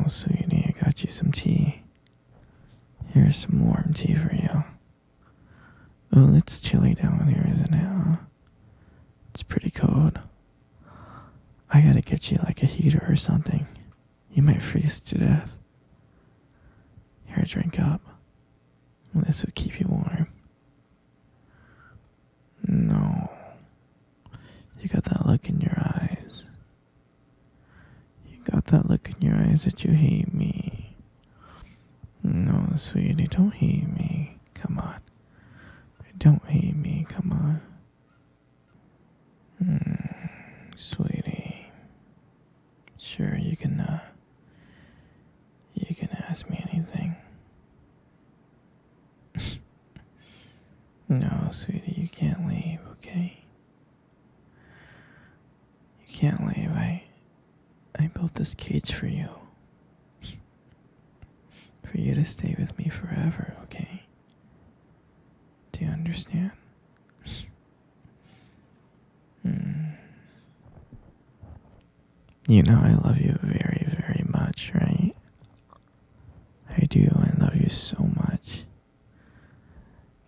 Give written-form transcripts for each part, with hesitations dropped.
Oh, sweetie, I got you some tea. Here's some warm tea for you. Oh, it's chilly down here, isn't it, huh? It's pretty cold. I gotta get you like a heater or something. You might freeze to death. Here, drink up. This will keep you warm. No. You got that look in your eyes. You got that look in your eyes that you hate me. No, sweetie, don't hate me. Come on. Don't hate me, come on. Sweetie. Sure, you can ask me anything. No, sweetie, you can't leave, okay? You can't leave. I built this cage for you. For you to stay with me forever, okay? Do you understand? You know I love you very, very much, right? I do. I love you so much.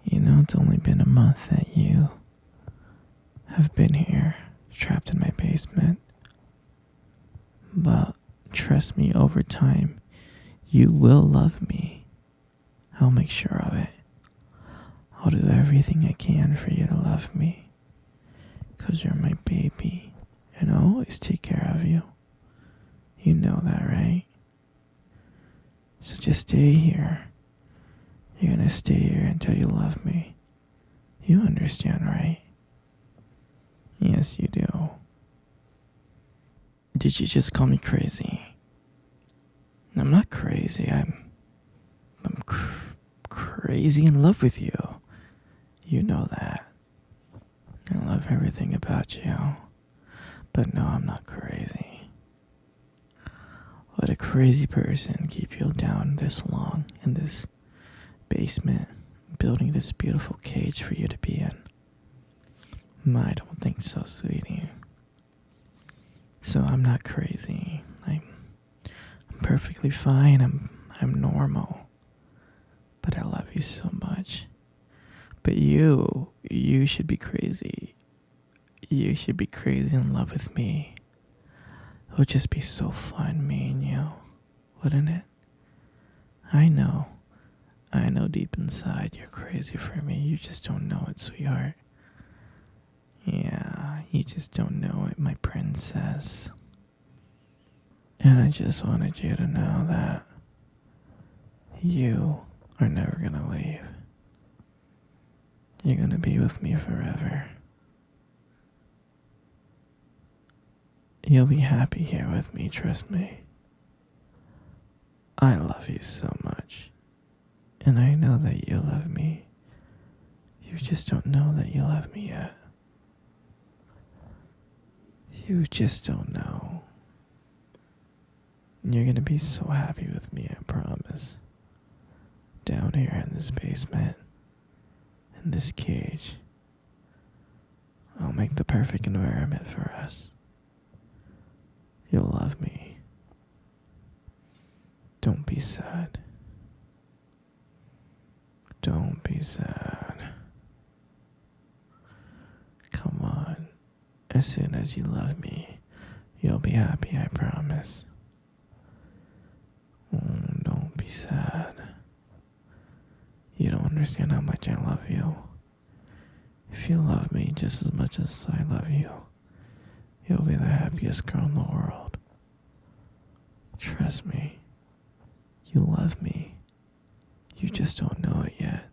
You know, it's only been a month that you have been here, trapped in my basement. But trust me, over time, you will love me. I'll make sure of it. I'll do everything I can for you to love me. 'Cause you're my baby, and I'll always take care of you. You know that, right? So just stay here. You're gonna stay here until you love me. You understand, right? Yes, you do. Did you just call me crazy? I'm not crazy. I'm crazy in love with you. You know that. I love everything about you. But no, I'm not crazy. Let a crazy person keep you down this long in this basement, building this beautiful cage for you to be in? I don't think so, sweetie. So I'm not crazy. I'm perfectly fine. I'm normal. But I love you so much. But you should be crazy. You should be crazy in love with me. It would just be so fun, me and you, wouldn't it? I know deep inside you're crazy for me. You just don't know it, sweetheart. Yeah, you just don't know it, my princess. And I just wanted you to know that you are never gonna leave. You're gonna be with me forever. You'll be happy here with me, trust me. I love you so much. And I know that you love me. You just don't know that you love me yet. You just don't know. You're gonna be so happy with me, I promise. Down here in this basement, in this cage, I'll make the perfect environment for us. You'll love me. Don't be sad. Don't be sad. Come on. As soon as you love me, you'll be happy, I promise. Don't be sad. You don't understand how much I love you. If you love me just as much as I love you, you'll be the happiest girl in the world. Trust me. You love me. You just don't know it yet.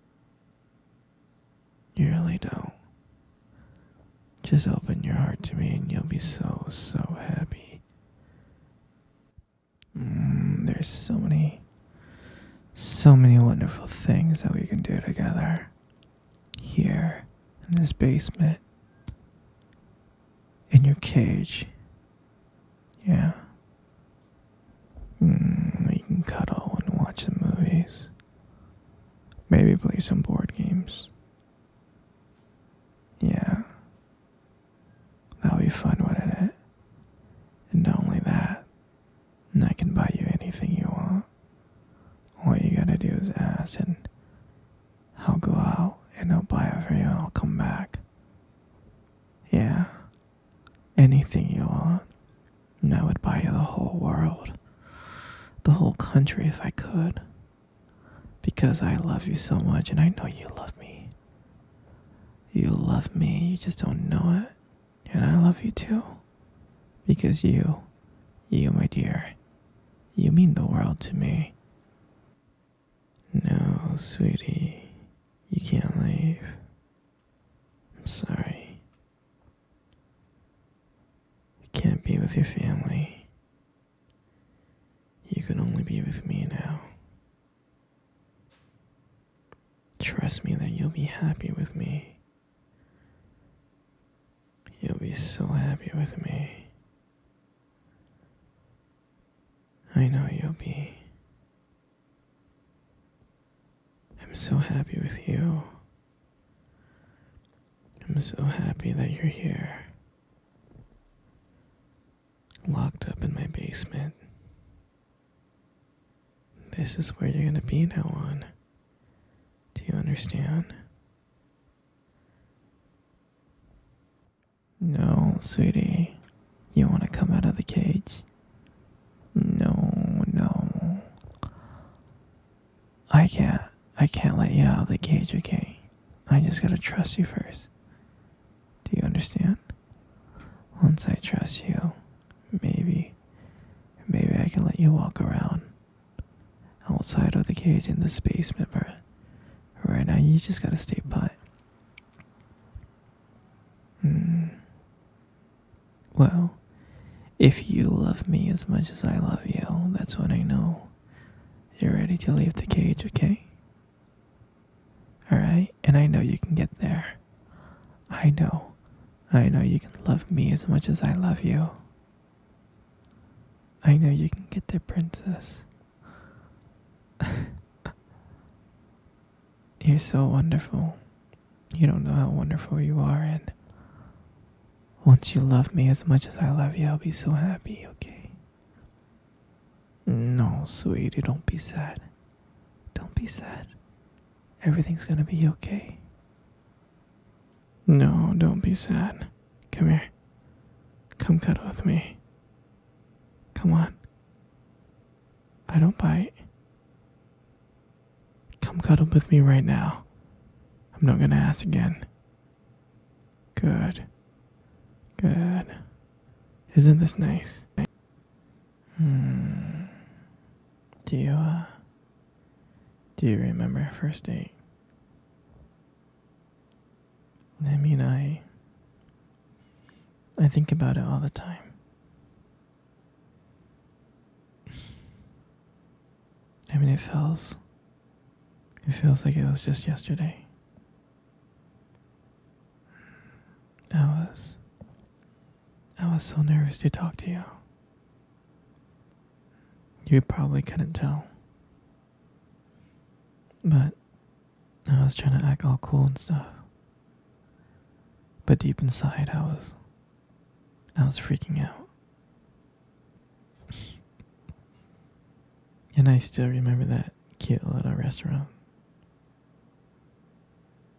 You really don't. Just open your heart to me and you'll be so, so happy. There's so many wonderful things that we can do together. Here, in this basement. In your cage. Yeah. We can cuddle and watch some movies. Maybe play some board games. Yeah. That'll be fun, wouldn't it? And not only that, I can buy you anything. anything you want. All you gotta do is ask, and I'll go out and I'll buy it for you and I'll come back. Yeah, anything you want. And I would buy you the whole world, the whole country if I could. Because I love you so much and I know you love me. You love me, you just don't know it. And I love you too. Because you, my dear, you mean the world to me. No, sweetie, you can't leave. I'm sorry. You can't be with your family. You can only be with me now. Trust me that you'll be happy with me. You'll be so happy with me. I know you'll be. I'm so happy with you. I'm so happy that you're here. Locked up in my basement. This is where you're gonna be now on. Do you understand? No, sweetie. You wanna come out of the cage? No. I can't let you out of the cage, okay? I just gotta trust you first. Do you understand? Once I trust you, maybe I can let you walk around outside of the cage in this basement, but right now you just gotta stay put. Well, if you love me as much as I love you, that's when I know you're ready to leave the cage, okay? Alright? And I know you can get there. I know you can love me as much as I love you. I know you can get there, princess. You're so wonderful. You don't know how wonderful you are, and once you love me as much as I love you, I'll be so happy, okay? No, sweetie, don't be sad. Don't be sad. Everything's gonna be okay. No, don't be sad. Come here. Come cuddle with me. Come on. I don't bite. Come cuddle with me right now. I'm not gonna ask again. Good. Isn't this nice? Do you remember our first date? I mean, I think about it all the time. I mean, it feels like it was just yesterday. I was so nervous to talk to you. You probably couldn't tell. But I was trying to act all cool and stuff. But deep inside, I was freaking out. And I still remember that cute little restaurant.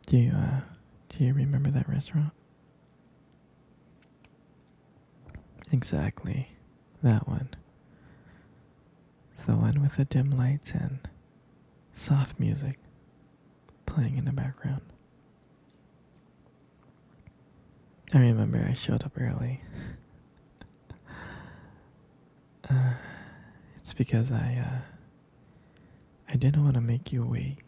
Do you remember that restaurant? Exactly, that one. The one with the dim lights and soft music playing in the background. I remember I showed up early. It's because I didn't want to make you wait.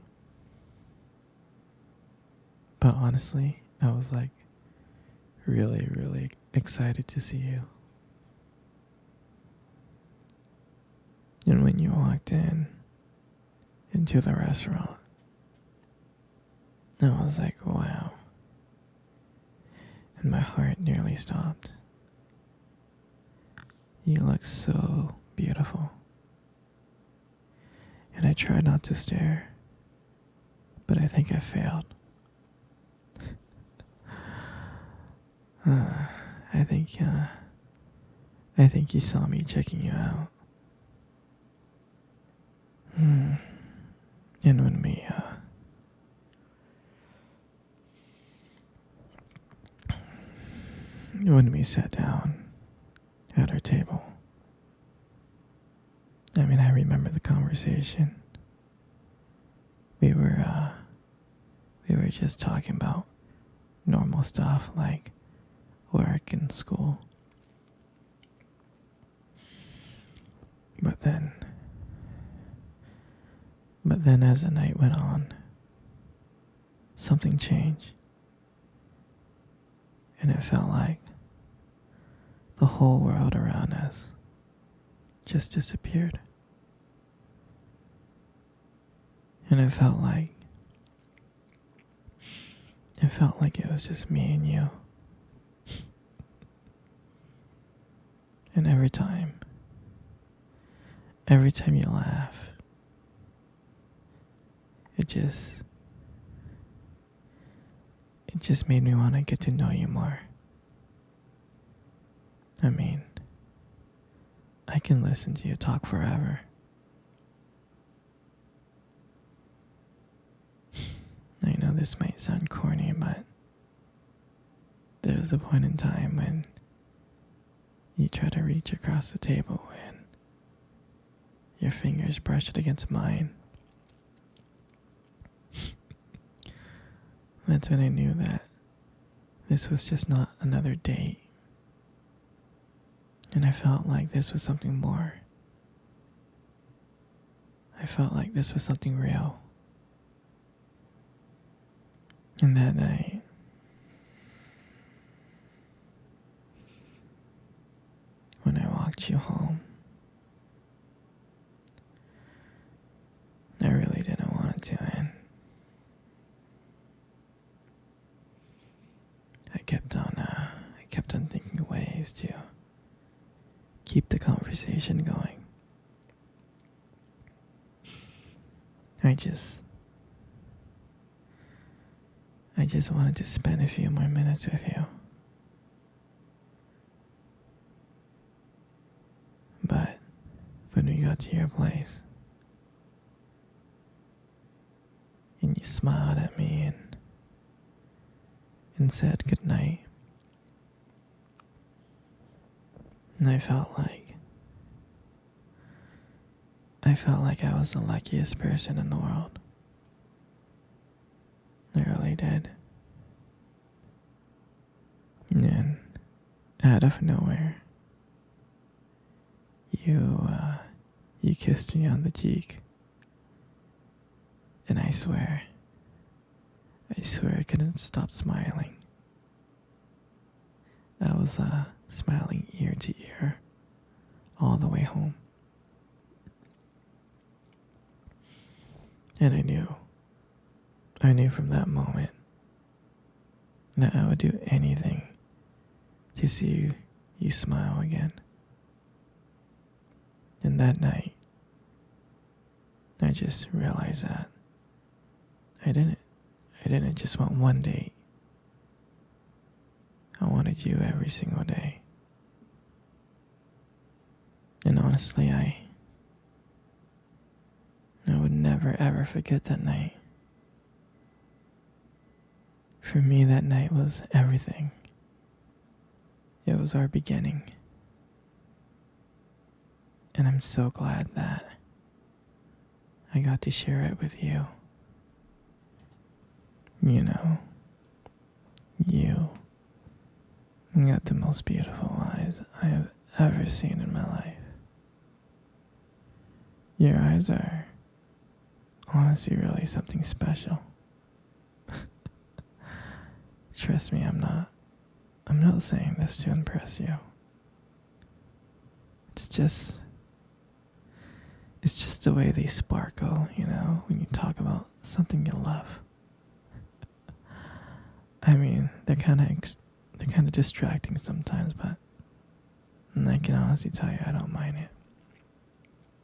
But honestly, I was like really excited to see you. And when you walked into the restaurant, I was like, wow. And my heart nearly stopped. You look so beautiful. And I tried not to stare, but I think I failed. I think you saw me checking you out. And when we sat down at our table, I mean, I remember the conversation. We were just talking about normal stuff like work and school. But then as the night went on, something changed. And it felt like the whole world around us just disappeared. And it felt like it was just me and you. And every time you laugh, it just made me want to get to know you more. I mean, I can listen to you talk forever. I know this might sound corny, but there was a point in time when you try to reach across the table and your fingers brushed against mine. That's when I knew that this was just not another date. And I felt like this was something more. I felt like this was something real. And that night, when I walked you home, I really didn't want it to end. I kept on thinking of ways to keep the conversation going. I just wanted to spend a few more minutes with you. But when we got to your place, and you smiled at me and said goodnight, and I felt like I was the luckiest person in the world. I really did. And then, out of nowhere, you kissed me on the cheek. And I swear I couldn't stop smiling. I was smiling ear to ear all the way home. And I knew from that moment that I would do anything to see you smile again. And that night, I just realized that I didn't just want one date. I wanted you every single day. And honestly, I would never ever forget that night. For me, that night was everything. It was our beginning. And I'm so glad that I got to share it with you. You know, you got the most beautiful eyes I have ever seen in my life. Your eyes are honestly really something special. Trust me, I'm not saying this to impress you. It's just the way they sparkle, you know, when you talk about something you love. I mean, they're kind of distracting sometimes, but I can honestly tell you I don't mind it.